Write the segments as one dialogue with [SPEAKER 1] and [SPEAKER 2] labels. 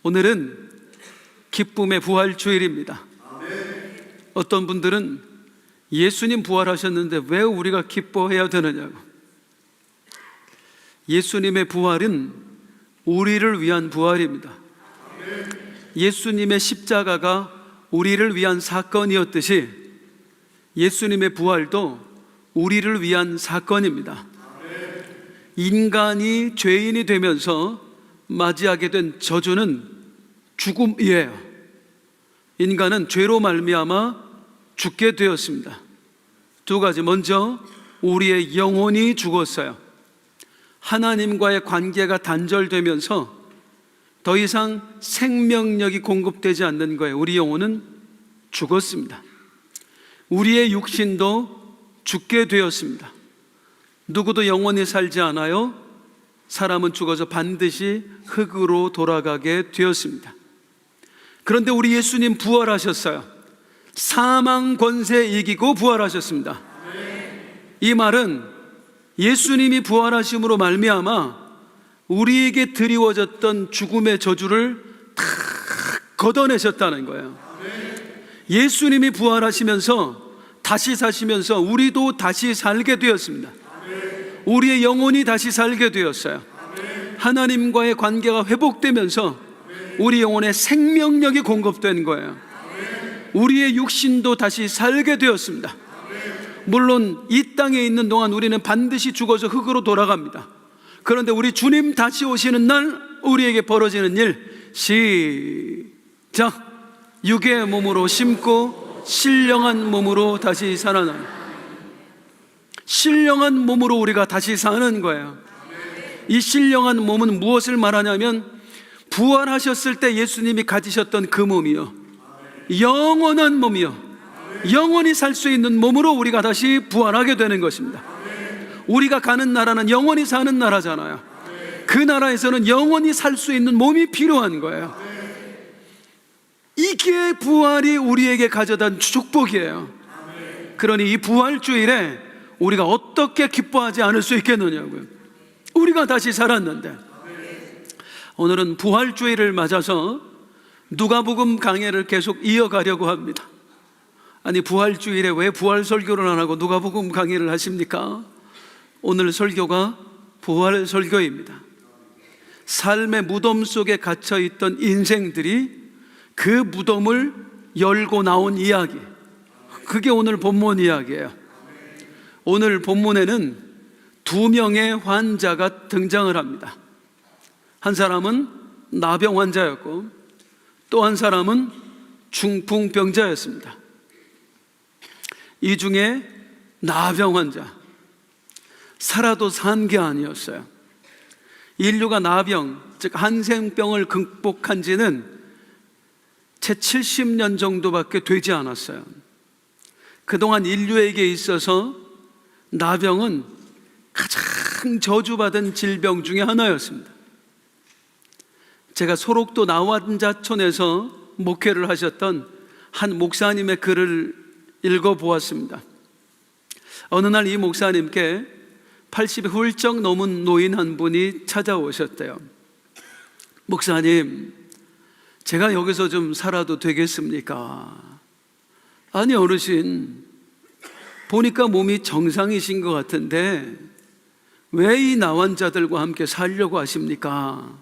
[SPEAKER 1] 오늘은 기쁨의 부활주일입니다. 어떤 분들은 예수님 부활하셨는데 왜 우리가 기뻐해야 되느냐고. 예수님의 부활은 우리를 위한 부활입니다. 예수님의 십자가가 우리를 위한 사건이었듯이 예수님의 부활도 우리를 위한 사건입니다. 인간이 죄인이 되면서 맞이하게 된 저주는 죽음이에요. 인간은 죄로 말미암아 죽게 되었습니다. 두 가지. 먼저 우리의 영혼이 죽었어요. 하나님과의 관계가 단절되면서 더 이상 생명력이 공급되지 않는 거예요. 우리 영혼은 죽었습니다. 우리의 육신도 죽게 되었습니다. 누구도 영원히 살지 않아요. 사람은 죽어서 반드시 흙으로 돌아가게 되었습니다. 그런데 우리 예수님 부활하셨어요. 사망 권세 이기고 부활하셨습니다. 이 말은 예수님이 부활하심으로 말미암아 우리에게 드리워졌던 죽음의 저주를 다 걷어내셨다는 거예요. 예수님이 부활하시면서 다시 사시면서 우리도 다시 살게 되었습니다. 우리의 영혼이 다시 살게 되었어요. 하나님과의 관계가 회복되면서 우리 영혼에 생명력이 공급된 거예요. 우리의 육신도 다시 살게 되었습니다. 물론 이 땅에 있는 동안 우리는 반드시 죽어서 흙으로 돌아갑니다. 그런데 우리 주님 다시 오시는 날 우리에게 벌어지는 일, 시작! 육의 몸으로 심고 신령한 몸으로 다시 살아나는, 신령한 몸으로 우리가 다시 사는 거예요. 이 신령한 몸은 무엇을 말하냐면 부활하셨을 때 예수님이 가지셨던 그 몸이요, 영원한 몸이요, 영원히 살 수 있는 몸으로 우리가 다시 부활하게 되는 것입니다. 우리가 가는 나라는 영원히 사는 나라잖아요. 그 나라에서는 영원히 살 수 있는 몸이 필요한 거예요. 이게 부활이 우리에게 가져다 축복이에요. 그러니 이 부활주일에 우리가 어떻게 기뻐하지 않을 수 있겠느냐고요. 우리가 다시 살았는데. 오늘은 부활주일을 맞아서 누가복음 강해를 계속 이어가려고 합니다. 아니, 부활주일에 왜 부활 설교를 안 하고 누가복음 강의를 하십니까? 오늘 설교가 부활 설교입니다. 삶의 무덤 속에 갇혀있던 인생들이 그 무덤을 열고 나온 이야기, 그게 오늘 본문 이야기예요. 오늘 본문에는 두 명의 환자가 등장을 합니다. 한 사람은 나병 환자였고 또 한 사람은 중풍병자였습니다. 이 중에 나병 환자, 살아도 산 게 아니었어요. 인류가 나병, 즉 한센병을 극복한 지는 채 70년 정도밖에 되지 않았어요. 그동안 인류에게 있어서 나병은 가장 저주받은 질병 중에 하나였습니다. 제가 소록도 나환자촌에서 목회를 하셨던 한 목사님의 글을 읽어보았습니다. 어느 날 이 목사님께 80이 훌쩍 넘은 노인 한 분이 찾아오셨대요. 목사님, 제가 여기서 좀 살아도 되겠습니까? 아니, 어르신, 보니까 몸이 정상이신 것 같은데 왜 이 나환자들과 함께 살려고 하십니까?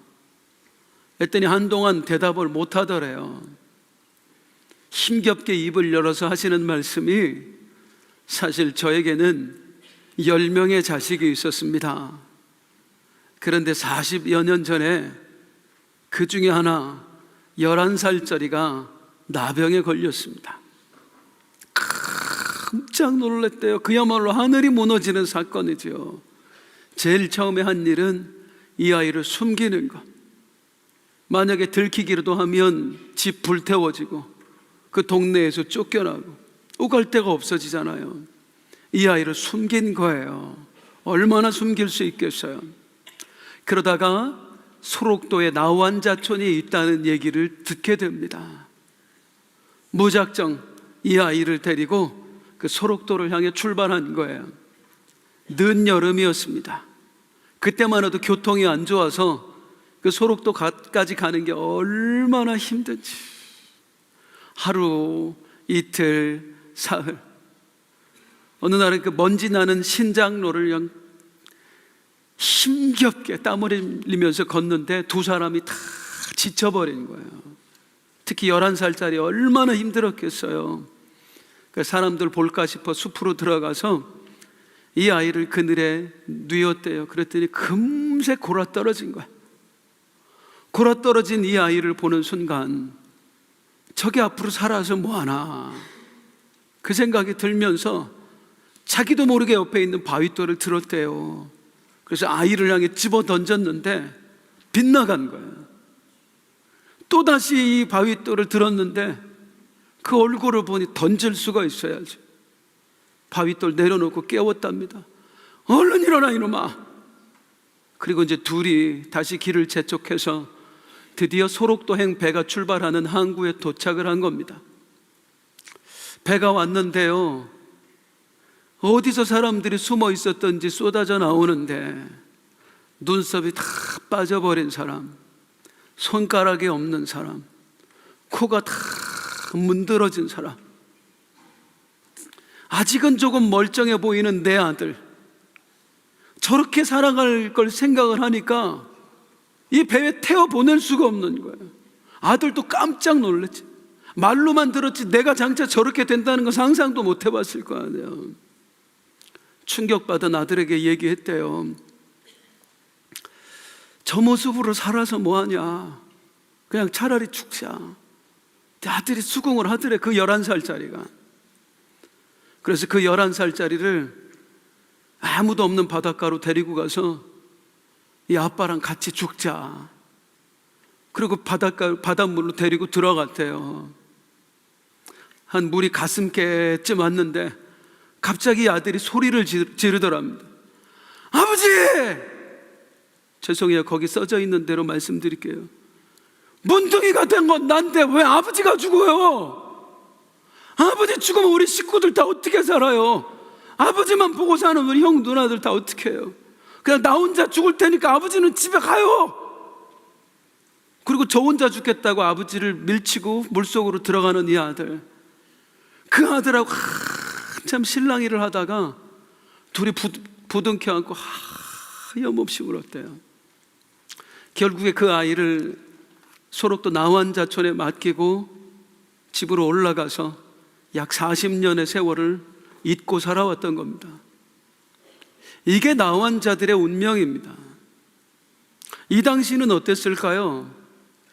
[SPEAKER 1] 했더니 한동안 대답을 못 하더래요. 힘겹게 입을 열어서 하시는 말씀이, 사실 저에게는 10명의 자식이 있었습니다. 그런데 40여 년 전에 그 중에 하나 11살짜리가 나병에 걸렸습니다. 깜짝 놀랐대요. 그야말로 하늘이 무너지는 사건이죠. 제일 처음에 한 일은 이 아이를 숨기는 것. 만약에 들키기라도 하면 집 불태워지고 그 동네에서 쫓겨나고 오갈 데가 없어지잖아요. 이 아이를 숨긴 거예요. 얼마나 숨길 수 있겠어요. 그러다가 소록도에 나환자촌이 있다는 얘기를 듣게 됩니다. 무작정 이 아이를 데리고 그 소록도를 향해 출발한 거예요. 늦여름이었습니다. 그때만 해도 교통이 안 좋아서 그 소록도까지 가는 게 얼마나 힘든지. 하루, 이틀, 사흘. 어느 날은 그 먼지 나는 신장로를 그냥 힘겹게 땀 흘리면서 걷는데 두 사람이 다 지쳐버린 거예요. 특히 11살짜리 얼마나 힘들었겠어요. 그 사람들 볼까 싶어 숲으로 들어가서 이 아이를 그늘에 뉘었대요. 그랬더니 금세 골아떨어진 거야. 골아떨어진 이 아이를 보는 순간 저게 앞으로 살아서 뭐하나 그 생각이 들면서 자기도 모르게 옆에 있는 바위돌을 들었대요. 그래서 아이를 향해 집어 던졌는데 빗나간 거예요. 또다시 이 바위돌을 들었는데 그 얼굴을 보니 던질 수가 있어야지. 바위돌 내려놓고 깨웠답니다. 얼른 일어나 이놈아. 그리고 이제 둘이 다시 길을 재촉해서 드디어 소록도행 배가 출발하는 항구에 도착을 한 겁니다. 배가 왔는데요, 어디서 사람들이 숨어 있었던지 쏟아져 나오는데 눈썹이 다 빠져버린 사람, 손가락이 없는 사람, 코가 다 문드러진 사람, 아직은 조금 멀쩡해 보이는 내 아들, 저렇게 살아갈 걸 생각을 하니까 이 배에 태워 보낼 수가 없는 거예요. 아들도 깜짝 놀랐지. 말로만 들었지 내가 장차 저렇게 된다는 건 상상도 못 해봤을 거 아니에요. 충격받은 아들에게 얘기했대요. 저 모습으로 살아서 뭐하냐, 그냥 차라리 죽자. 아들이 수긍을 하더래. 그 11살짜리가. 그래서 그 11살짜리를 아무도 없는 바닷가로 데리고 가서 이 아빠랑 같이 죽자. 그리고 바닷물로 데리고 들어갔대요. 한 물이 가슴께쯤 왔는데 갑자기 아들이 소리를 지르더랍니다. 아버지! 죄송해요, 거기 써져 있는 대로 말씀드릴게요. 문둥이가 된 건 난데 왜 아버지가 죽어요? 아버지 죽으면 우리 식구들 다 어떻게 살아요? 아버지만 보고 사는 우리 형 누나들 다 어떻게 해요? 그냥 나 혼자 죽을 테니까 아버지는 집에 가요. 그리고 저 혼자 죽겠다고 아버지를 밀치고 물속으로 들어가는 이 아들, 그 아들하고 한참 실랑이를 하다가 둘이 부둥켜 안고 하염없이 울었대요. 결국에 그 아이를 소록도 나완자촌에 맡기고 집으로 올라가서 약 40년의 세월을 잊고 살아왔던 겁니다. 이게 나완자들의 운명입니다. 이 당시는 어땠을까요?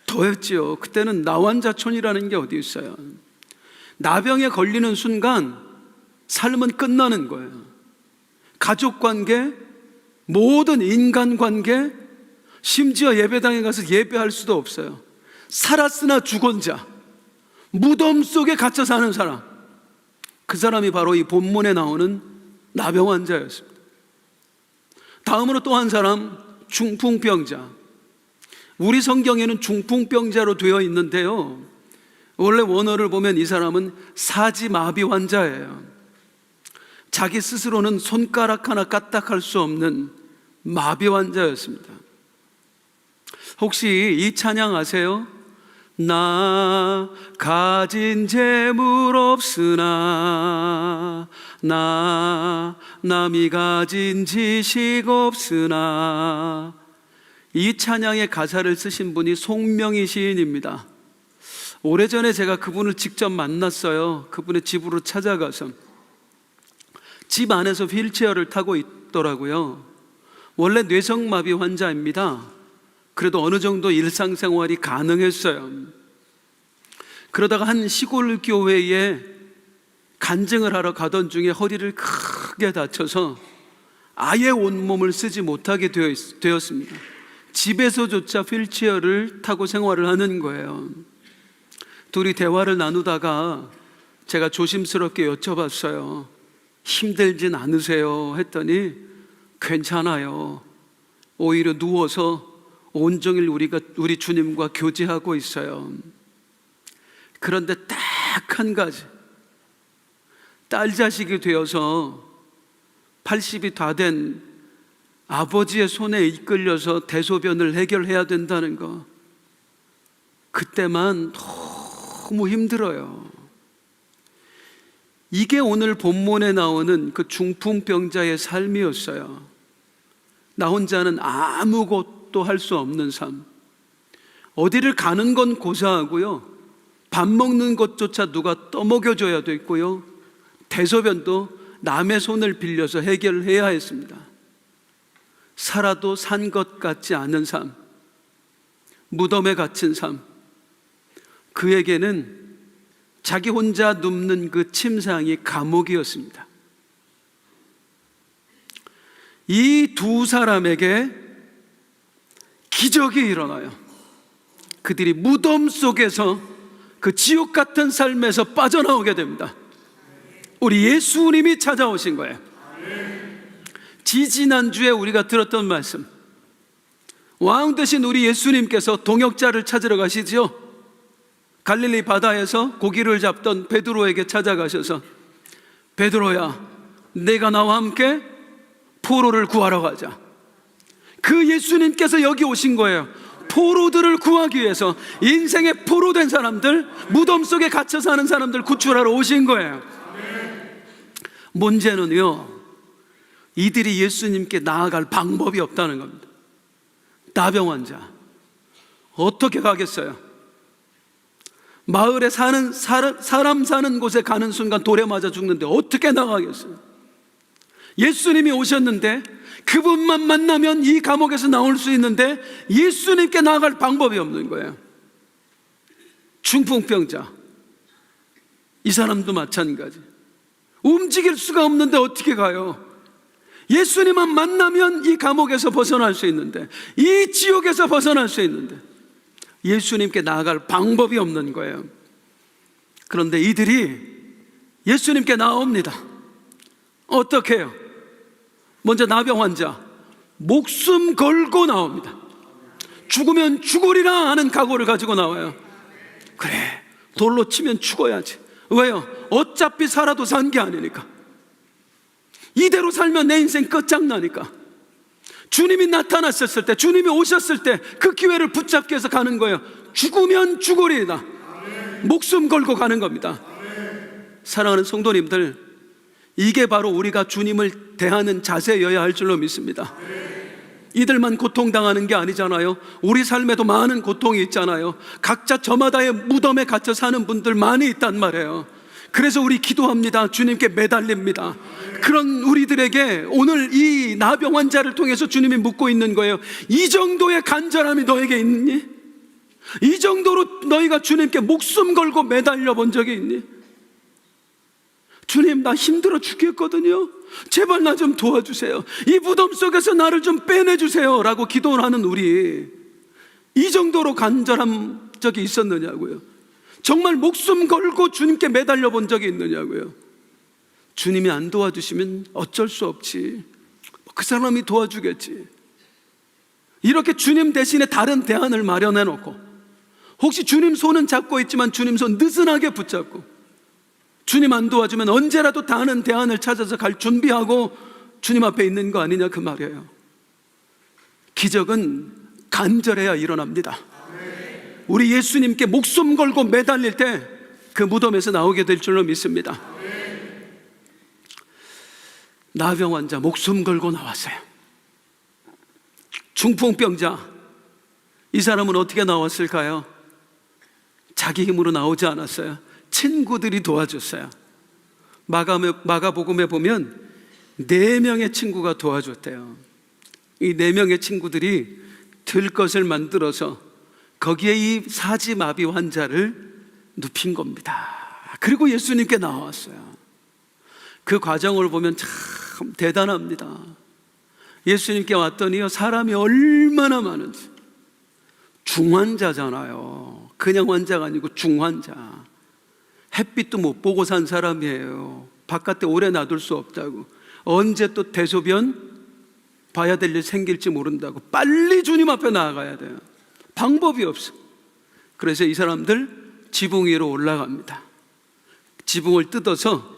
[SPEAKER 1] 더했지요. 그때는 나완자촌이라는 게 어디 있어요. 나병에 걸리는 순간 삶은 끝나는 거예요. 가족관계, 모든 인간관계, 심지어 예배당에 가서 예배할 수도 없어요. 살았으나 죽은 자, 무덤 속에 갇혀 사는 사람, 그 사람이 바로 이 본문에 나오는 나병 환자였습니다. 다음으로 또 한 사람, 중풍병자. 우리 성경에는 중풍병자로 되어 있는데요, 원래 원어를 보면 이 사람은 사지마비 환자예요. 자기 스스로는 손가락 하나 까딱할 수 없는 마비 환자였습니다. 혹시 이 찬양 아세요? 나 가진 재물 없으나, 나 남이 가진 지식 없으나. 이 찬양의 가사를 쓰신 분이 송명희 시인입니다. 오래전에 제가 그분을 직접 만났어요. 그분의 집으로 찾아가서 집 안에서 휠체어를 타고 있더라고요. 원래 뇌성마비 환자입니다. 그래도 어느 정도 일상생활이 가능했어요. 그러다가 한 시골 교회에 간증을 하러 가던 중에 허리를 크게 다쳐서 아예 온몸을 쓰지 못하게 되었습니다. 집에서조차 휠체어를 타고 생활을 하는 거예요. 둘이 대화를 나누다가 제가 조심스럽게 여쭤봤어요. 힘들진 않으세요? 했더니 괜찮아요. 오히려 누워서 온종일 우리 주님과 교제하고 있어요. 그런데 딱 한 가지, 딸 자식이 되어서 80이 다 된 아버지의 손에 이끌려서 대소변을 해결해야 된다는 거, 그때만 너무 힘들어요. 이게 오늘 본문에 나오는 그 중풍병자의 삶이었어요. 나 혼자는 아무것도 할 수 없는 삶. 어디를 가는 건 고사하고요, 밥 먹는 것조차 누가 떠먹여줘야 됐고요, 대소변도 남의 손을 빌려서 해결해야 했습니다. 살아도 산 것 같지 않은 삶, 무덤에 갇힌 삶. 그에게는 자기 혼자 눕는 그 침상이 감옥이었습니다. 이 두 사람에게 기적이 일어나요. 그들이 무덤 속에서 그 지옥 같은 삶에서 빠져나오게 됩니다. 우리 예수님이 찾아오신 거예요. 지지난주에 우리가 들었던 말씀, 왕 되신 우리 예수님께서 동역자를 찾으러 가시죠. 갈릴리 바다에서 고기를 잡던 베드로에게 찾아가셔서, 베드로야, 내가 나와 함께 포로를 구하러 가자. 그 예수님께서 여기 오신 거예요. 포로들을 구하기 위해서, 인생의 포로된 사람들, 무덤 속에 갇혀 사는 사람들 구출하러 오신 거예요. 문제는요, 이들이 예수님께 나아갈 방법이 없다는 겁니다. 나병 환자 어떻게 가겠어요? 마을에 사는 사람 사는 곳에 가는 순간 돌에 맞아 죽는데 어떻게 나가겠어요? 예수님이 오셨는데 그분만 만나면 이 감옥에서 나올 수 있는데 예수님께 나아갈 방법이 없는 거예요. 중풍병자, 이 사람도 마찬가지. 움직일 수가 없는데 어떻게 가요? 예수님만 만나면 이 감옥에서 벗어날 수 있는데, 이 지옥에서 벗어날 수 있는데 예수님께 나아갈 방법이 없는 거예요. 그런데 이들이 예수님께 나옵니다. 어떻게 해요? 먼저 나병 환자, 목숨 걸고 나옵니다. 죽으면 죽으리라 하는 각오를 가지고 나와요. 그래, 돌로 치면 죽어야지. 왜요? 어차피 살아도 산 게 아니니까. 이대로 살면 내 인생 끝장나니까. 주님이 나타났었을 때, 주님이 오셨을 때 그 기회를 붙잡기 위해서 가는 거예요. 죽으면 죽으리이다. 목숨 걸고 가는 겁니다. 사랑하는 성도님들, 이게 바로 우리가 주님을 대하는 자세여야 할 줄로 믿습니다. 이들만 고통당하는 게 아니잖아요. 우리 삶에도 많은 고통이 있잖아요. 각자 저마다의 무덤에 갇혀 사는 분들 많이 있단 말이에요. 그래서 우리 기도합니다. 주님께 매달립니다. 그런 우리들에게 오늘 이 나병 환자를 통해서 주님이 묻고 있는 거예요. 이 정도의 간절함이 너에게 있니? 이 정도로 너희가 주님께 목숨 걸고 매달려 본 적이 있니? 주님, 나 힘들어 죽겠거든요. 제발 나 좀 도와주세요. 이 무덤 속에서 나를 좀 빼내주세요 라고 기도를 하는 우리, 이 정도로 간절한 적이 있었느냐고요. 정말 목숨 걸고 주님께 매달려 본 적이 있느냐고요. 주님이 안 도와주시면 어쩔 수 없지, 그 사람이 도와주겠지. 이렇게 주님 대신에 다른 대안을 마련해 놓고, 혹시 주님 손은 잡고 있지만 주님 손 느슨하게 붙잡고, 주님 안 도와주면 언제라도 다른 대안을 찾아서 갈 준비하고 주님 앞에 있는 거 아니냐, 그 말이에요. 기적은 간절해야 일어납니다. 우리 예수님께 목숨 걸고 매달릴 때 그 무덤에서 나오게 될 줄로 믿습니다. 나병 환자 목숨 걸고 나왔어요. 중풍병자, 이 사람은 어떻게 나왔을까요? 자기 힘으로 나오지 않았어요. 친구들이 도와줬어요. 마가복음에 보면 4명의 친구가 도와줬대요. 이 4명의 친구들이 들것을 만들어서 거기에 이 사지마비 환자를 눕힌 겁니다. 그리고 예수님께 나왔어요. 그 과정을 보면 참 대단합니다. 예수님께 왔더니요, 사람이 얼마나 많은지. 중환자잖아요. 그냥 환자가 아니고 중환자. 햇빛도 못 보고 산 사람이에요. 바깥에 오래 놔둘 수 없다고. 언제 또 대소변 봐야 될 일 생길지 모른다고 빨리 주님 앞에 나아가야 돼요. 방법이 없어. 그래서 이 사람들 지붕 위로 올라갑니다. 지붕을 뜯어서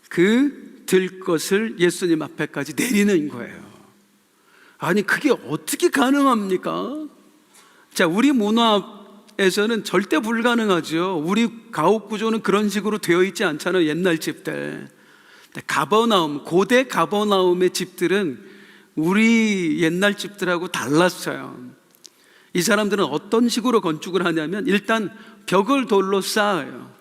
[SPEAKER 1] 그 들것을 예수님 앞에까지 내리는 거예요. 아니, 그게 어떻게 가능합니까? 자, 우리 문화에서는 절대 불가능하죠. 우리 가옥 구조는 그런 식으로 되어 있지 않잖아요, 옛날 집들. 가버나움, 고대 가버나움의 집들은 우리 옛날 집들하고 달랐어요. 이 사람들은 어떤 식으로 건축을 하냐면 일단 벽을 돌로 쌓아요.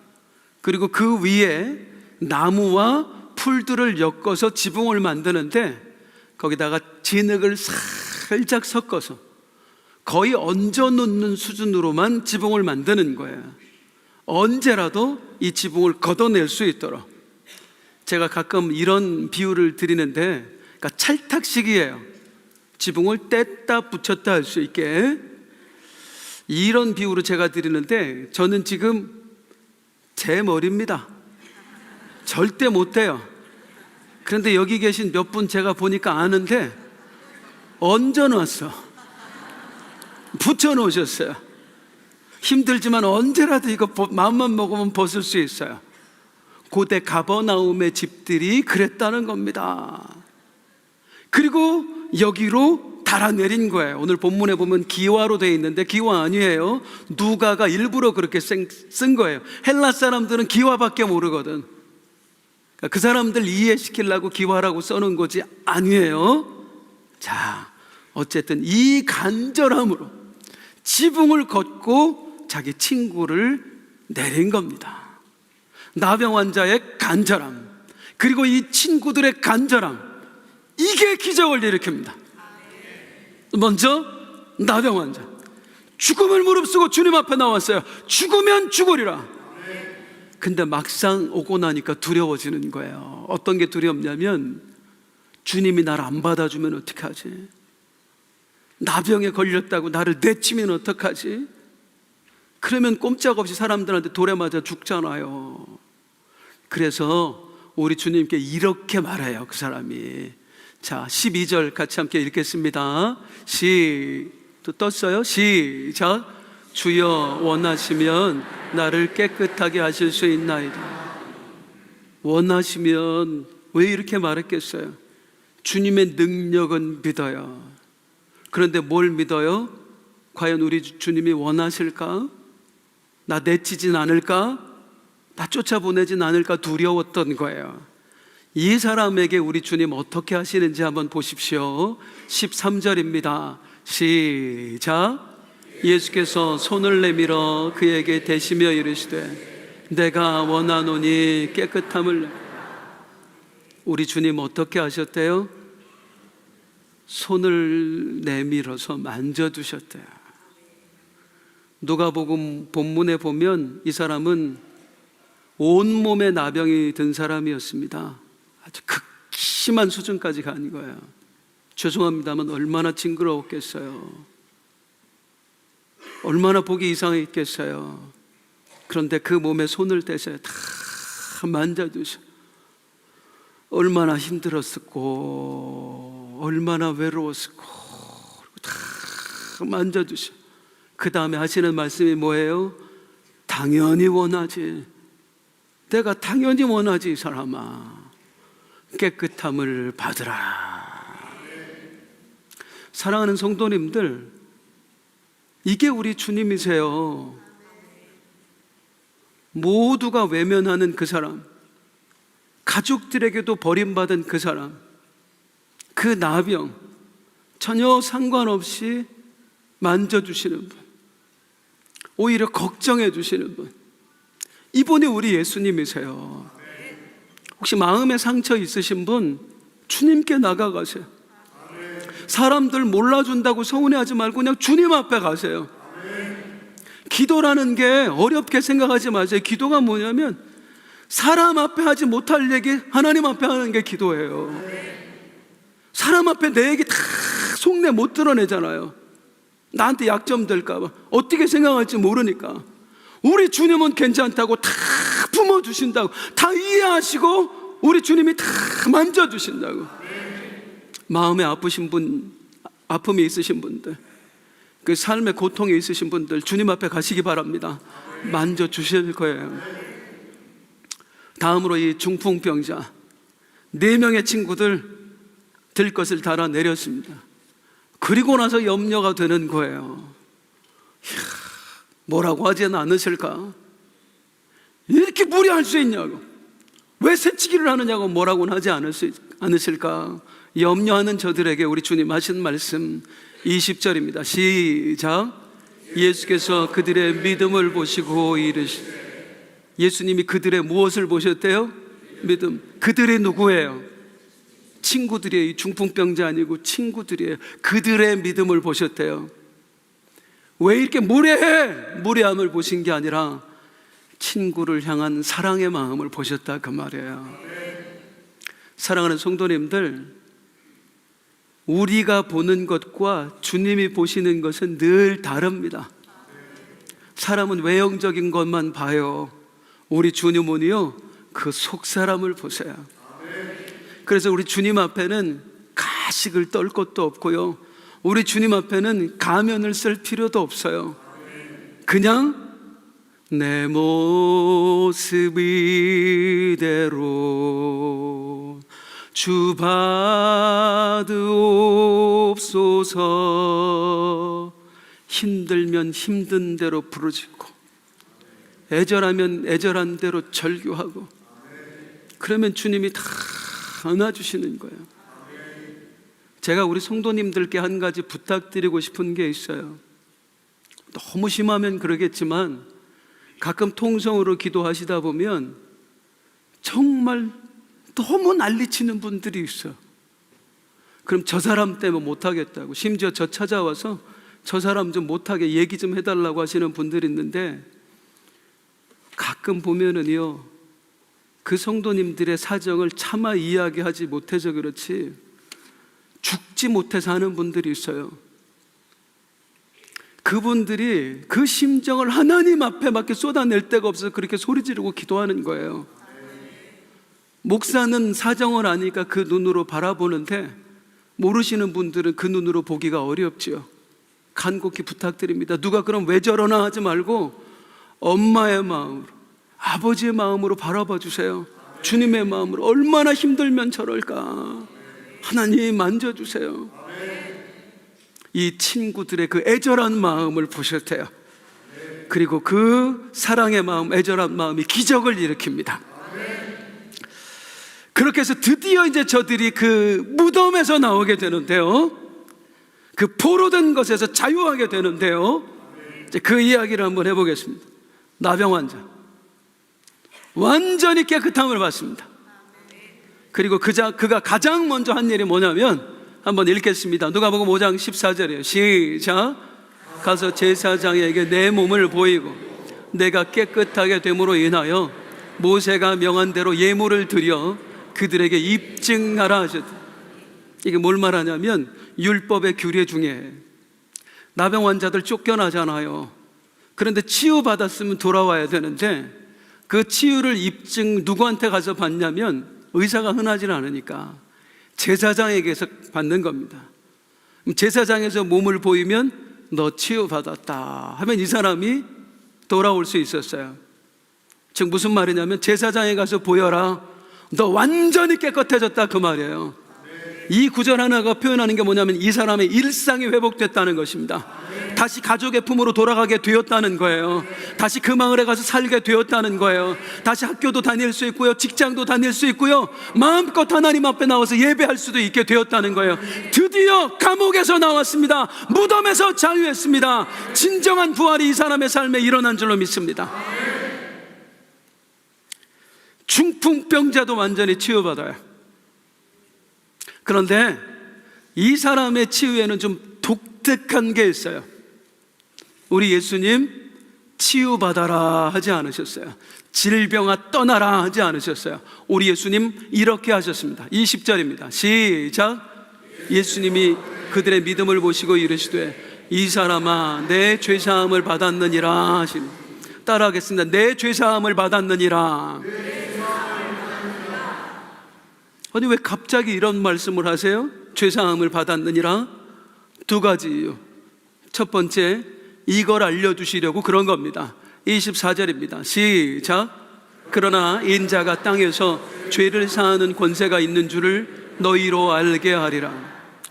[SPEAKER 1] 그리고 그 위에 나무와 풀들을 엮어서 지붕을 만드는데 거기다가 진흙을 살짝 섞어서 거의 얹어 놓는 수준으로만 지붕을 만드는 거예요. 언제라도 이 지붕을 걷어낼 수 있도록. 제가 가끔 이런 비유를 드리는데, 그러니까 찰탁식이에요. 지붕을 뗐다 붙였다 할 수 있게. 이런 비유로 제가 드리는데, 저는 지금 제 머리입니다. 절대 못 돼요. 그런데 여기 계신 몇 분 제가 보니까 아는데 얹어놨어. 붙여놓으셨어요. 힘들지만 언제라도 이거 마음만 먹으면 벗을 수 있어요. 고대 가버나움의 집들이 그랬다는 겁니다. 그리고 여기로 달아내린 거예요. 오늘 본문에 보면 기와로 되어 있는데 기와 아니에요. 누가가 일부러 그렇게 쓴 거예요. 헬라 사람들은 기와밖에 모르거든. 그 사람들 이해시키려고 기와라고 써놓은 거지 아니에요. 자, 어쨌든 이 간절함으로 지붕을 걷고 자기 친구를 내린 겁니다. 나병 환자의 간절함, 그리고 이 친구들의 간절함, 이게 기적을 일으킵니다. 먼저 나병 환자, 죽음을 무릅쓰고 주님 앞에 나왔어요. 죽으면 죽으리라. 근데 막상 오고 나니까 두려워지는 거예요. 어떤 게 두렵냐면 주님이 나를 안 받아주면 어떡하지? 나병에 걸렸다고 나를 내치면 어떡하지? 그러면 꼼짝없이 사람들한테 돌에 맞아 죽잖아요. 그래서 우리 주님께 이렇게 말해요, 그 사람이. 자, 12절 같이 함께 읽겠습니다. 또 떴어요? 시작. 주여 원하시면 나를 깨끗하게 하실 수 있나이다. 원하시면 왜 이렇게 말했겠어요? 주님의 능력은 믿어요. 그런데 뭘 믿어요? 과연 우리 주님이 원하실까? 나 내치진 않을까? 나 쫓아보내진 않을까? 두려웠던 거예요. 이 사람에게 우리 주님 어떻게 하시는지 한번 보십시오. 13절입니다. 시작. 예수께서 손을 내밀어 그에게 대시며 이르시되 내가 원하노니 깨끗함을. 우리 주님 어떻게 하셨대요? 손을 내밀어서 만져주셨대요. 누가복음 본문에 보면 이 사람은 온몸에 나병이 든 사람이었습니다. 아주 극심한 수준까지 간 거예요. 죄송합니다만 얼마나 징그러웠겠어요. 얼마나 보기 이상했겠어요. 그런데 그 몸에 손을 떼서 다 만져주셔. 얼마나 힘들었었고 얼마나 외로웠었고 다 만져주셔. 그 다음에 하시는 말씀이 뭐예요? 당연히 원하지. 내가 당연히 원하지, 이 사람아. 깨끗함을 받으라. 사랑하는 성도님들, 이게 우리 주님이세요. 모두가 외면하는 그 사람, 가족들에게도 버림받은 그 사람, 그 나병 전혀 상관없이 만져주시는 분, 오히려 걱정해 주시는 분, 이분이 우리 예수님이세요. 혹시 마음에 상처 있으신 분 주님께 나가가세요. 사람들 몰라준다고 서운해하지 말고 그냥 주님 앞에 가세요. 기도라는 게 어렵게 생각하지 마세요. 기도가 뭐냐면 사람 앞에 하지 못할 얘기 하나님 앞에 하는 게 기도예요. 사람 앞에 내 얘기 다 속내 못 드러내잖아요. 나한테 약점 될까봐, 어떻게 생각할지 모르니까. 우리 주님은 괜찮다고 다 품어주신다고, 다 이해하시고 우리 주님이 다 만져주신다고. 마음에 아프신 분, 아픔이 있으신 분들, 그 삶의 고통이 있으신 분들 주님 앞에 가시기 바랍니다. 만져주실 거예요. 다음으로 이 중풍병자 4명의 친구들 들것을 달아 내렸습니다. 그리고 나서 염려가 되는 거예요. 이야, 뭐라고 하지는 않으실까? 이렇게 무리할 수 있냐고, 왜 새치기를 하느냐고 뭐라고는 하지 않으실까? 염려하는 저들에게 우리 주님 하신 말씀 20절입니다. 시작. 예수께서 그들의 믿음을 보시고 이르시되. 예수님이 그들의 무엇을 보셨대요? 믿음. 그들이 누구예요? 친구들이에요. 중풍병자 아니고 친구들이에요. 그들의 믿음을 보셨대요. 왜 이렇게 무례함을 보신 게 아니라 친구를 향한 사랑의 마음을 보셨다, 그 말이에요. 사랑하는 성도님들, 우리가 보는 것과 주님이 보시는 것은 늘 다릅니다. 사람은 외형적인 것만 봐요. 우리 주님은요, 그 속사람을 보세요. 그래서 우리 주님 앞에는 가식을 떨 것도 없고요, 우리 주님 앞에는 가면을 쓸 필요도 없어요. 그냥 내 모습 이대로 주 받으옵소서. 힘들면 힘든 대로 부르짖고, 애절하면 애절한 대로 절규하고, 그러면 주님이 다 안아주시는 거예요. 제가 우리 성도님들께 한 가지 부탁드리고 싶은 게 있어요. 너무 심하면 그러겠지만 가끔 통성으로 기도하시다 보면 정말 너무 난리치는 분들이 있어요. 그럼 저 사람 때문에 못하겠다고, 심지어 저 찾아와서 저 사람 좀 못하게 얘기 좀 해달라고 하시는 분들이 있는데, 가끔 보면은요, 그 성도님들의 사정을 차마 이야기하지 못해서 그렇지 죽지 못해서 하는 분들이 있어요. 그분들이 그 심정을 하나님 앞에 밖에 쏟아낼 데가 없어서 그렇게 소리 지르고 기도하는 거예요. 목사는 사정을 아니까 그 눈으로 바라보는데, 모르시는 분들은 그 눈으로 보기가 어렵지요. 간곡히 부탁드립니다. 누가 그럼 왜 저러나 하지 말고 엄마의 마음으로, 아버지의 마음으로 바라봐 주세요. 주님의 마음으로. 얼마나 힘들면 저럴까, 하나님 만져주세요. 이 친구들의 그 애절한 마음을 보셨대요. 그리고 그 사랑의 마음, 애절한 마음이 기적을 일으킵니다. 그렇게 해서 드디어 이제 저들이 그 무덤에서 나오게 되는데요, 그 포로된 것에서 자유하게 되는데요, 이제 그 이야기를 한번 해보겠습니다. 나병 환자 완전히 깨끗함을 받습니다. 그리고 그가 가장 먼저 한 일이 뭐냐면, 한번 읽겠습니다. 누가복음 5장 14절이에요. 시작. 가서 제사장에게 내 몸을 보이고 내가 깨끗하게 됨으로 인하여 모세가 명한 대로 예물을 드려 그들에게 입증하라 하셨다. 이게 뭘 말하냐면 율법의 규례 중에 나병 환자들 쫓겨나잖아요. 그런데 치유받았으면 돌아와야 되는데 그 치유를 입증 누구한테 가서 받냐면 의사가 흔하지 않으니까 제사장에게서 받는 겁니다. 제사장에서 몸을 보이면 너 치유받았다 하면 이 사람이 돌아올 수 있었어요. 즉 무슨 말이냐면 제사장에 가서 보여라, 너 완전히 깨끗해졌다, 그 말이에요. 이 구절 하나가 표현하는 게 뭐냐면 이 사람의 일상이 회복됐다는 것입니다. 다시 가족의 품으로 돌아가게 되었다는 거예요. 다시 그 마을에 가서 살게 되었다는 거예요. 다시 학교도 다닐 수 있고요, 직장도 다닐 수 있고요, 마음껏 하나님 앞에 나와서 예배할 수도 있게 되었다는 거예요. 드디어 감옥에서 나왔습니다. 무덤에서 자유했습니다. 진정한 부활이 이 사람의 삶에 일어난 줄로 믿습니다. 중풍병자도 완전히 치유받아요. 그런데 이 사람의 치유에는 좀 독특한 게 있어요. 우리 예수님 치유받아라 하지 않으셨어요. 질병아 떠나라 하지 않으셨어요. 우리 예수님 이렇게 하셨습니다. 20절입니다. 시작. 예수님이 그들의 믿음을 보시고 이르시되 이 사람아 내 죄사함을 받았느니라 하시니, 따라하겠습니다. 내 죄사함을 받았느니라. 아니 왜 갑자기 이런 말씀을 하세요? 죄사함을 받았느니라? 두 가지 이유. 첫 번째, 이걸 알려주시려고 그런 겁니다. 24절입니다. 시작. 그러나 인자가 땅에서 죄를 사하는 권세가 있는 줄을 너희로 알게 하리라.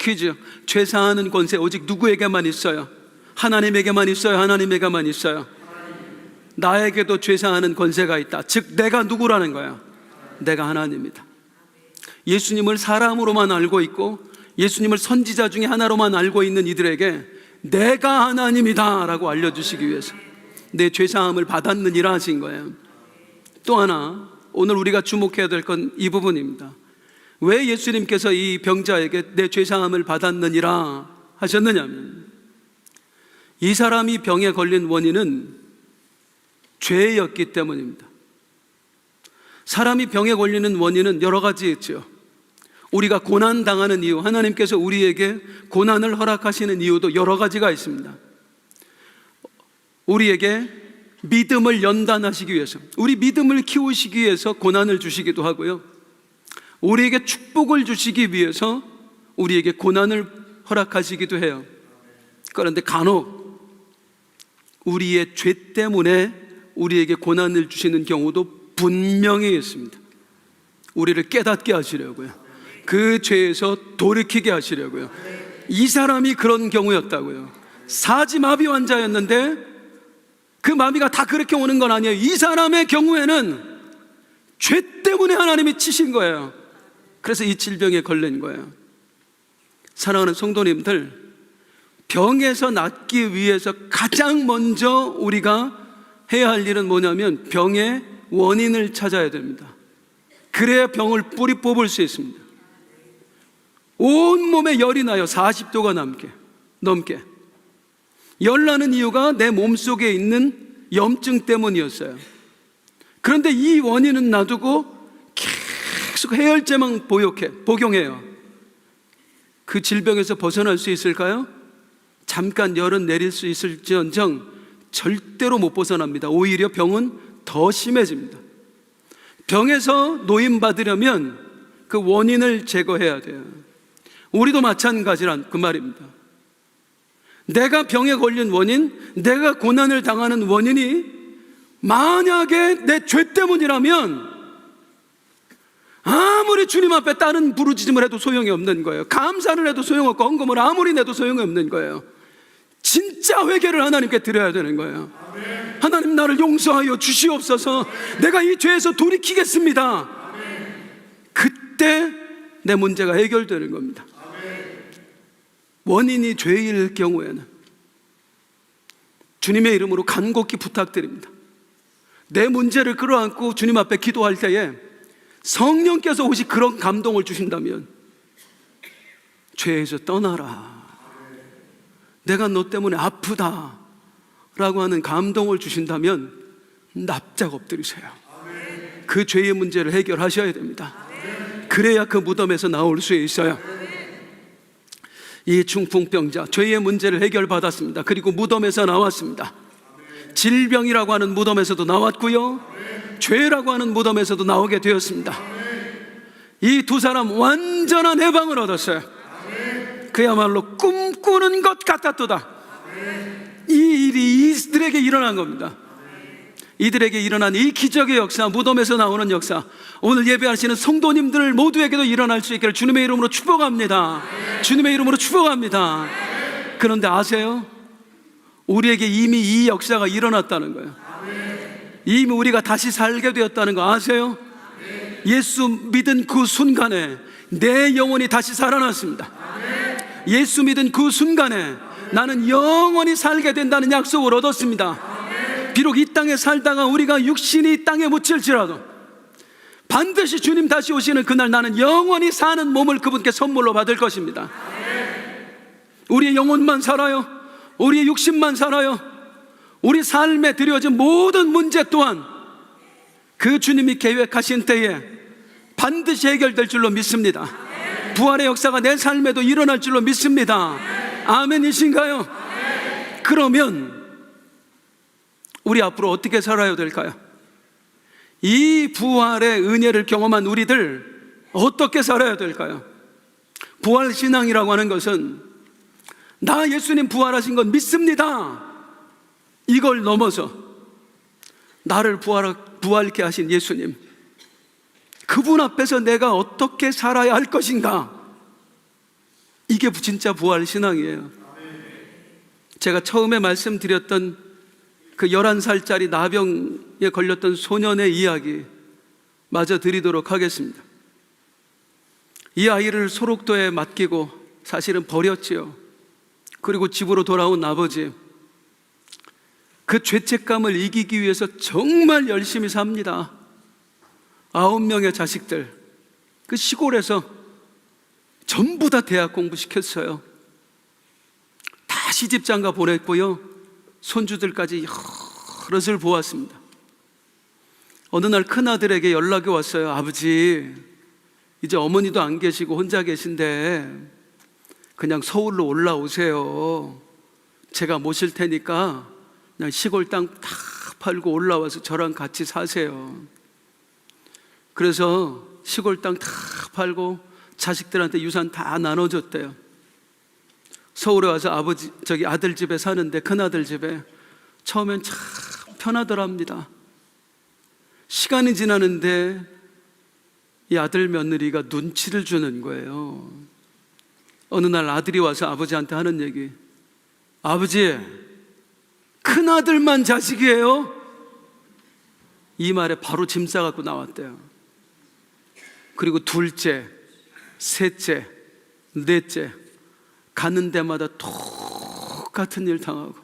[SPEAKER 1] 퀴즈. 죄 사하는 권세 오직 누구에게만 있어요? 하나님에게만 있어요? 하나님에게만 있어요? 나에게도 죄 사하는 권세가 있다. 즉 내가 누구라는 거야? 내가 하나님이다. 예수님을 사람으로만 알고 있고 예수님을 선지자 중에 하나로만 알고 있는 이들에게 내가 하나님이다 라고 알려주시기 위해서 내 죄사함을 받았느니라 하신 거예요. 또 하나 오늘 우리가 주목해야 될 건 이 부분입니다. 왜 예수님께서 이 병자에게 내 죄사함을 받았느니라 하셨느냐면, 이 사람이 병에 걸린 원인은 죄였기 때문입니다. 사람이 병에 걸리는 원인은 여러 가지 있죠. 우리가 고난당하는 이유, 하나님께서 우리에게 고난을 허락하시는 이유도 여러 가지가 있습니다. 우리에게 믿음을 연단하시기 위해서, 우리 믿음을 키우시기 위해서 고난을 주시기도 하고요, 우리에게 축복을 주시기 위해서 우리에게 고난을 허락하시기도 해요. 그런데 간혹 우리의 죄 때문에 우리에게 고난을 주시는 경우도 분명히 있습니다. 우리를 깨닫게 하시려고요, 그 죄에서 돌이키게 하시려고요. 이 사람이 그런 경우였다고요. 사지마비 환자였는데 그 마비가 다 그렇게 오는 건 아니에요. 이 사람의 경우에는 죄 때문에 하나님이 치신 거예요. 그래서 이 질병에 걸린 거예요. 사랑하는 성도님들, 병에서 낫기 위해서 가장 먼저 우리가 해야 할 일은 뭐냐면 병의 원인을 찾아야 됩니다. 그래야 병을 뿌리 뽑을 수 있습니다. 온몸에 열이 나요. 40도가 넘게. 열나는 이유가 내 몸속에 있는 염증 때문이었어요. 그런데 이 원인은 놔두고 계속 해열제만 복용해요. 그 질병에서 벗어날 수 있을까요? 잠깐 열은 내릴 수 있을지언정 절대로 못 벗어납니다. 오히려 병은 더 심해집니다. 병에서 노임받으려면 그 원인을 제거해야 돼요. 우리도 마찬가지란 그 말입니다. 내가 병에 걸린 원인, 내가 고난을 당하는 원인이 만약에 내 죄 때문이라면 아무리 주님 앞에 다른 부르짖음을 해도 소용이 없는 거예요. 감사를 해도 소용없고 헌금을 아무리 내도 소용이 없는 거예요. 진짜 회개를 하나님께 드려야 되는 거예요. 아멘. 하나님, 나를 용서하여 주시옵소서. 내가 이 죄에서 돌이키겠습니다. 아멘. 그때 내 문제가 해결되는 겁니다. 아멘. 원인이 죄일 경우에는 주님의 이름으로 간곡히 부탁드립니다. 내 문제를 끌어안고 주님 앞에 기도할 때에 성령께서 혹시 그런 감동을 주신다면 죄에서 떠나라, 내가 너 때문에 아프다 라고 하는 감동을 주신다면 납작 엎드리세요. 그 죄의 문제를 해결하셔야 됩니다. 그래야 그 무덤에서 나올 수 있어요. 이 중풍병자 죄의 문제를 해결받았습니다. 그리고 무덤에서 나왔습니다. 질병이라고 하는 무덤에서도 나왔고요, 죄라고 하는 무덤에서도 나오게 되었습니다. 이 두 사람 완전한 해방을 얻었어요. 그야말로 꿈꾸는 것 같았도다. 이 일이 이들에게 일어난 겁니다. 이들에게 일어난 이 기적의 역사, 무덤에서 나오는 역사, 오늘 예배하시는 성도님들 모두에게도 일어날 수 있기를 주님의 이름으로 축복합니다. 주님의 이름으로 축복합니다. 그런데 아세요? 우리에게 이미 이 역사가 일어났다는 거예요. 이미 우리가 다시 살게 되었다는 거 아세요? 예수 믿은 그 순간에 내 영혼이 다시 살아났습니다. 예수 믿은 그 순간에 나는 영원히 살게 된다는 약속을 얻었습니다. 비록 이 땅에 살다가 우리가 육신이 땅에 묻힐지라도 반드시 주님 다시 오시는 그날 나는 영원히 사는 몸을 그분께 선물로 받을 것입니다. 우리의 영혼만 살아요. 우리의 육신만 살아요. 우리 삶에 드려진 모든 문제 또한 그 주님이 계획하신 때에 반드시 해결될 줄로 믿습니다. 부활의 역사가 내 삶에도 일어날 줄로 믿습니다. 아멘이신가요? 그러면 우리 앞으로 어떻게 살아야 될까요? 이 부활의 은혜를 경험한 우리들 어떻게 살아야 될까요? 부활신앙이라고 하는 것은 나 예수님 부활하신 건 믿습니다, 이걸 넘어서 나를 부활케 하신 예수님, 그분 앞에서 내가 어떻게 살아야 할 것인가, 이게 진짜 부활 신앙이에요. 제가 처음에 말씀드렸던 그 11살짜리 나병에 걸렸던 소년의 이야기 마저 드리도록 하겠습니다. 이 아이를 소록도에 맡기고 사실은 버렸지요. 그리고 집으로 돌아온 아버지, 그 죄책감을 이기기 위해서 정말 열심히 삽니다. 9명의 자식들, 그 시골에서 전부 다 대학 공부시켰어요. 다 시집장가 보냈고요, 손주들까지 여럿을 보았습니다. 어느 날 큰아들에게 연락이 왔어요. 아버지, 이제 어머니도 안 계시고 혼자 계신데 그냥 서울로 올라오세요. 제가 모실 테니까 그냥 시골 땅 다 팔고 올라와서 저랑 같이 사세요. 그래서 시골 땅 다 팔고 자식들한테 유산 다 나눠줬대요. 서울에 와서 아들 집에 사는데, 큰아들 집에 처음엔 참 편하더랍니다. 시간이 지나는데 이 아들 며느리가 눈치를 주는 거예요. 어느 날 아들이 와서 아버지한테 하는 얘기, 아버지, 큰아들만 자식이에요? 이 말에 바로 짐 싸갖고 나왔대요. 그리고 둘째, 셋째, 넷째 가는 데마다 똑같은 일 당하고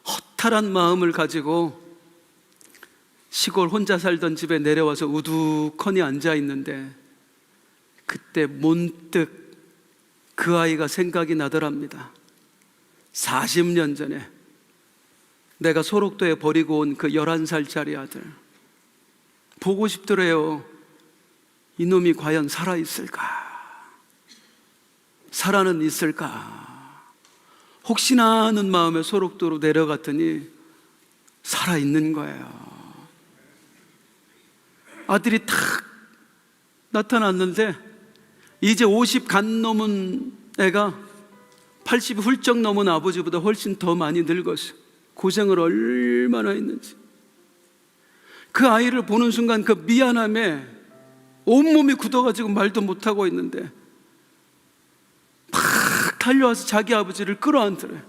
[SPEAKER 1] 허탈한 마음을 가지고 시골 혼자 살던 집에 내려와서 우두커니 앉아 있는데, 그때 문득 그 아이가 생각이 나더랍니다. 40년 전에 내가 소록도에 버리고 온 그 11살짜리 아들 보고 싶더래요. 이놈이 과연 살아있을까? 살아는 있을까? 혹시나 하는 마음에 소록도로 내려갔더니 살아있는 거예요. 아들이 탁 나타났는데 이제 50 간 넘은 애가 80이 훌쩍 넘은 아버지보다 훨씬 더 많이 늙었어요. 고생을 얼마나 했는지. 그 아이를 보는 순간 그 미안함에 온몸이 굳어가지고 말도 못하고 있는데 막 달려와서 자기 아버지를 끌어안더래.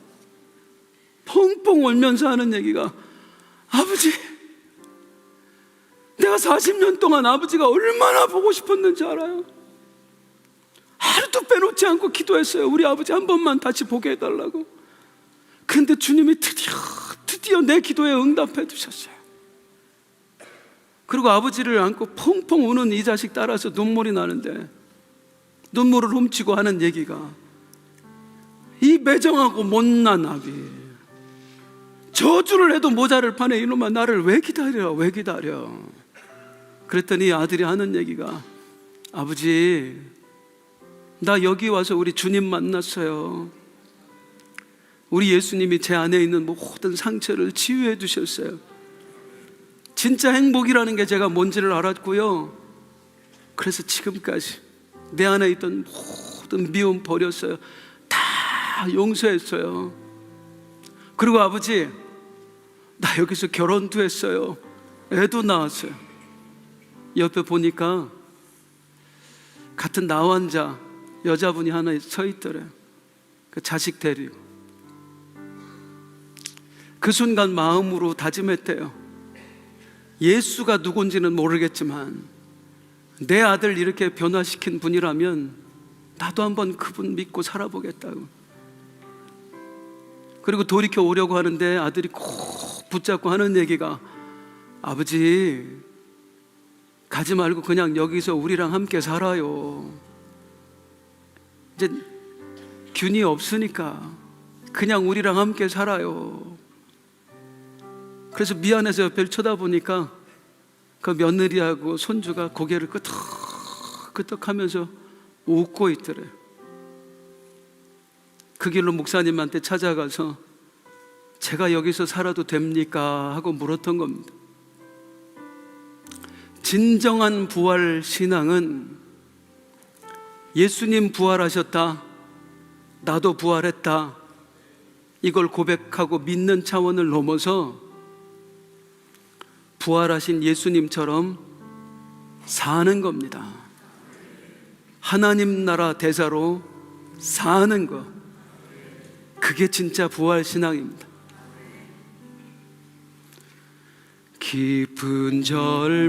[SPEAKER 1] 펑펑 울면서 하는 얘기가, 아버지, 내가 40년 동안 아버지가 얼마나 보고 싶었는지 알아요? 하루도 빼놓지 않고 기도했어요. 우리 아버지 한 번만 다시 보게 해달라고. 근데 주님이 드디어 내 기도에 응답해 주셨어요. 그리고 아버지를 안고 펑펑 우는 이 자식 따라서 눈물이 나는데, 눈물을 훔치고 하는 얘기가, 이 매정하고 못난 아비, 저주를 해도 모자를 파네. 이놈아, 나를 왜 기다려, 왜 기다려. 그랬더니 아들이 하는 얘기가, 아버지, 나 여기 와서 우리 주님 만났어요. 우리 예수님이 제 안에 있는 모든 상처를 치유해 주셨어요. 진짜 행복이라는 게 제가 뭔지를 알았고요. 그래서 지금까지 내 안에 있던 모든 미움 버렸어요. 다 용서했어요. 그리고 아버지, 나 여기서 결혼도 했어요. 애도 낳았어요. 옆에 보니까 같은 나환자 여자분이 하나 서 있더래요. 그 자식 데리고. 그 순간 마음으로 다짐했대요. 예수가 누군지는 모르겠지만 내 아들 이렇게 변화시킨 분이라면 나도 한번 그분 믿고 살아보겠다고. 그리고 돌이켜 오려고 하는데 아들이 꼭 붙잡고 하는 얘기가, 아버지, 가지 말고 그냥 여기서 우리랑 함께 살아요. 이제 균이 없으니까 그냥 우리랑 함께 살아요. 그래서 미안해서 옆을 쳐다보니까 그 며느리하고 손주가 고개를 끄덕끄덕 하면서 웃고 있더래요. 그 길로 목사님한테 찾아가서 제가 여기서 살아도 됩니까? 하고 물었던 겁니다. 진정한 부활 신앙은 예수님 부활하셨다, 나도 부활했다, 이걸 고백하고 믿는 차원을 넘어서 부활하신 예수님처럼 사는 겁니다. 하나님 나라 대사로 사는 것, 그게 진짜 부활신앙입니다. 깊은 절망에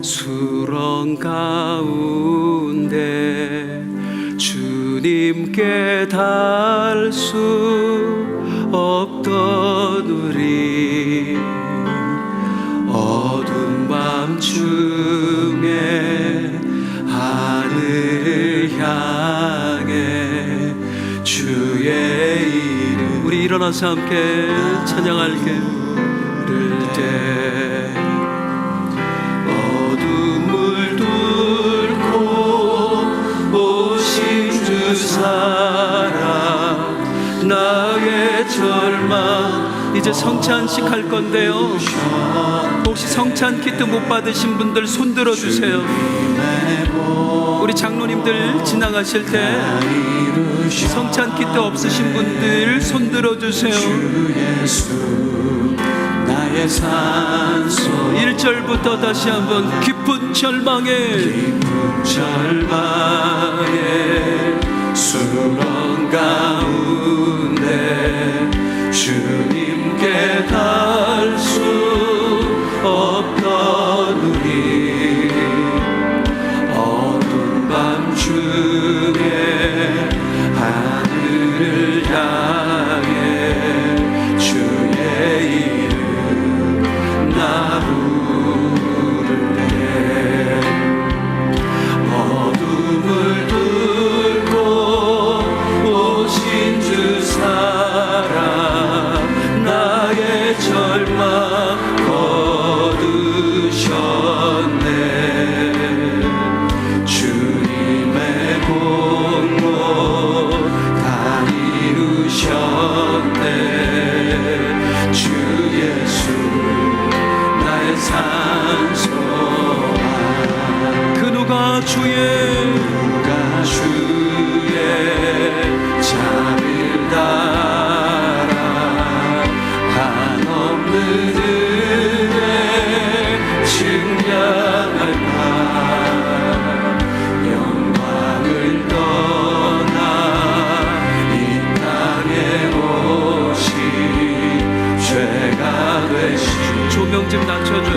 [SPEAKER 1] 수렁 가운데 주님께 닿을 수 없던 우리, 어두운 밤중에 하늘을 향해 주의 이름, 우리 일어나서 함께 찬양할게. 부를 때 어둠을 뚫고 오신 주 사랑, 나의 절망. 이제 성찬식 할 건데요, 혹시 성찬 키트 못 받으신 분들 손 들어주세요. 우리 장로님들 지나가실 때 성찬 키트 없으신 분들 손 들어주세요. 나의 산소 1절부터 다시 한번. 깊은 절망에 수렁 가운데 주님께 닿을 수 없던 우리, 어두운 밤중에 하늘을 향해 주의 이름 나 부를 때, 어둠을 뚫고 오신 주 사랑, 나의 절망 거두셨네. 주님의 공로 다 이루셨네. 주 예수 나의 산소아, 그 누가 주의 자비를 따라 한없는 은혜 증량할까. 영광을 떠나 이 땅에 오신 죄가 되신, 조명 좀 낮춰줘.